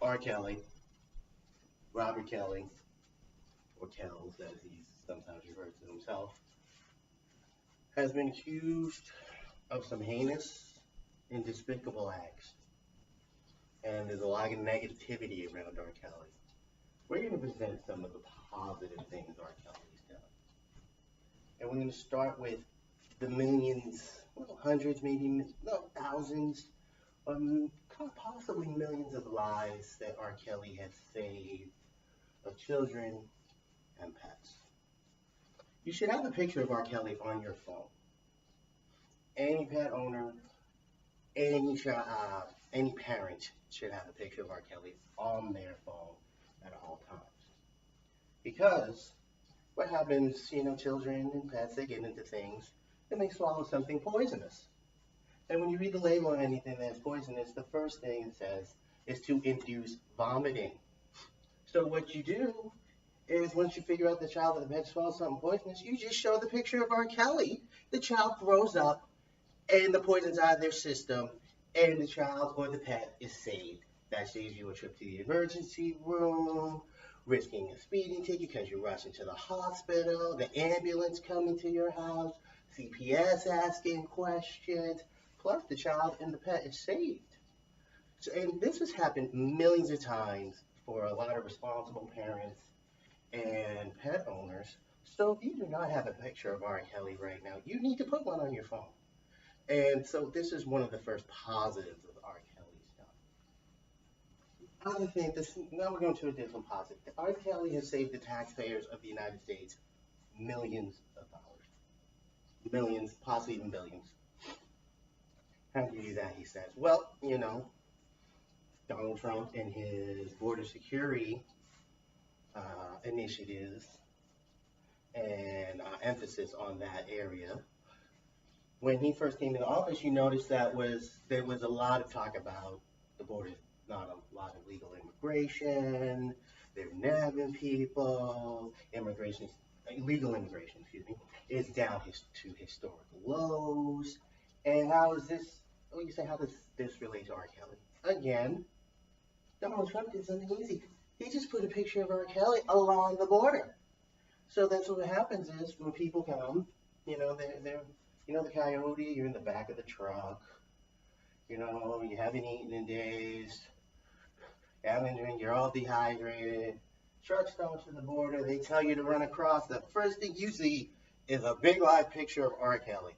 R. Kelly, Robert Kelly, or Kells as he's sometimes referred to himself, has been accused of some heinous and despicable acts. And there's a lot of negativity around R. Kelly. We're going to present some of the positive things R. Kelly's done. And we're going to start with the millions, well, hundreds, maybe no, thousands, possibly millions of lives that R. Kelly has saved of children and pets. You should have a picture of R. Kelly on your phone. Any pet owner, any parent should have a picture of R. Kelly on their phone at all times. Because what happens, children and pets, they get into things and they swallow something poisonous. And when you read the label on anything that's poisonous, the first thing it says is to induce vomiting. So what you do is once you figure out the child or the pet swallows something poisonous, you just show the picture of R. Kelly. The child throws up and the poison's out of their system and the child or the pet is saved. That saves you a trip to the emergency room, risking a speeding ticket because you're rushing to the hospital, the ambulance coming to your house, CPS asking questions, plus the child and the pet is saved. So, and this has happened millions of times for a lot of responsible parents and pet owners. So if you do not have a picture of R. Kelly right now, you need to put one on your phone. And so this is one of the first positives of R. Kelly's done. Other thing, now we're going to a different positive. R. Kelly has saved the taxpayers of the United States millions of dollars. Millions, possibly even billions. How do you do that, he says? Well, Donald Trump and his border security initiatives and emphasis on that area. When he first came into office, you noticed that there was a lot of talk about the border, not a lot of legal immigration, they're nabbing people, illegal immigration, is down to historical lows. And how is this, you say, how does this relate to R. Kelly? Again, Donald Trump did something easy. He just put a picture of R. Kelly along the border. So that's what happens is when people come, they're the coyote, you're in the back of the truck, you haven't eaten in days, you haven't drank, you're all dehydrated, truck stops to the border, they tell you to run across, the first thing you see is a big live picture of R. Kelly.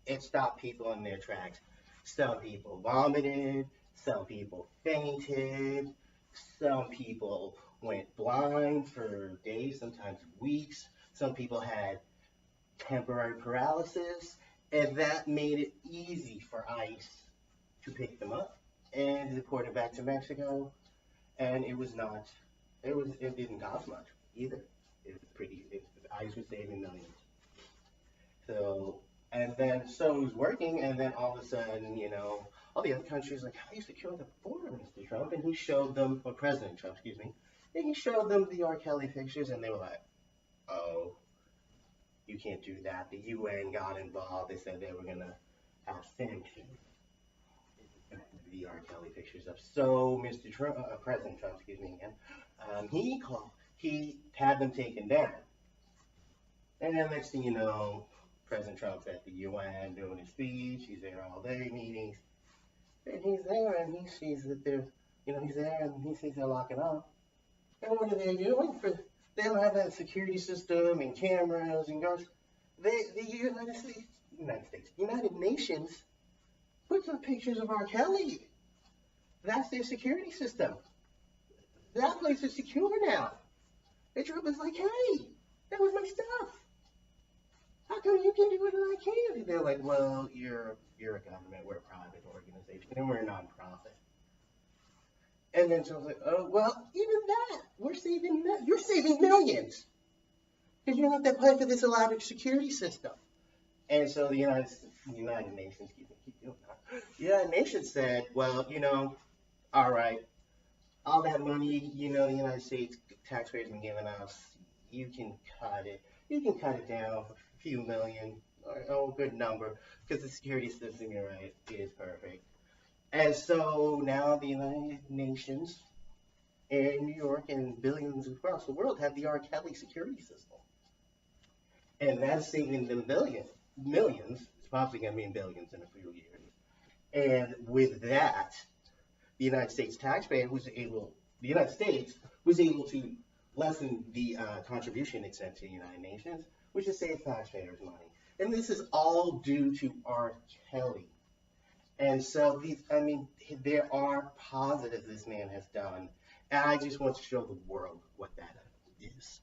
It stopped people in their tracks. Some people vomited, some people fainted, some people went blind for days, sometimes weeks, some people had temporary paralysis, and that made it easy for ICE to pick them up and deport them back to Mexico. And it didn't cost much either. ICE was saving millions. So it was working, and then all of a sudden, all the other countries like, how do you secure the border, Mr. Trump? And he showed them, or President Trump, excuse me, and he showed them the R. Kelly pictures, and they were like, oh, you can't do that. The UN got involved. They said they were going to have sanctions. The R. Kelly pictures up. So Mr. Trump, President Trump, excuse me again, he had them taken down. And then next thing you know, President Trump's at the UN doing his speech. He's there all day, meetings. And he's there and he sees that he's there and he sees they're locking up. And what are they doing? They don't have that security system and cameras and guards. The United Nations puts up pictures of R. Kelly. That's their security system. That place is secure now. And Trump is like, hey, that was my stuff. How come you can do it and I can't? And they're like, well, you're a government, we're a private organization, and we're a nonprofit. And then Trump's like, oh, well, even that, you're saving millions. Because you don't have to apply for this elaborate security system. And so the United Nations, the United Nations said, well, all right, all that money, the United States taxpayers have been giving us, you can cut it. You can cut it down a few million, or a good number, because the security system, you're right, is perfect. And so now the United Nations in New York and billions across the world have the R. Kelly security system. And that's saving them millions. It's probably going to be in billions in a few years. And with that, the United States taxpayer the United States was able to lessen the contribution it sent to the United Nations, which is save taxpayers money. And this is all due to R. Kelly. And so there are positives this man has done, and I just want to show the world what that is.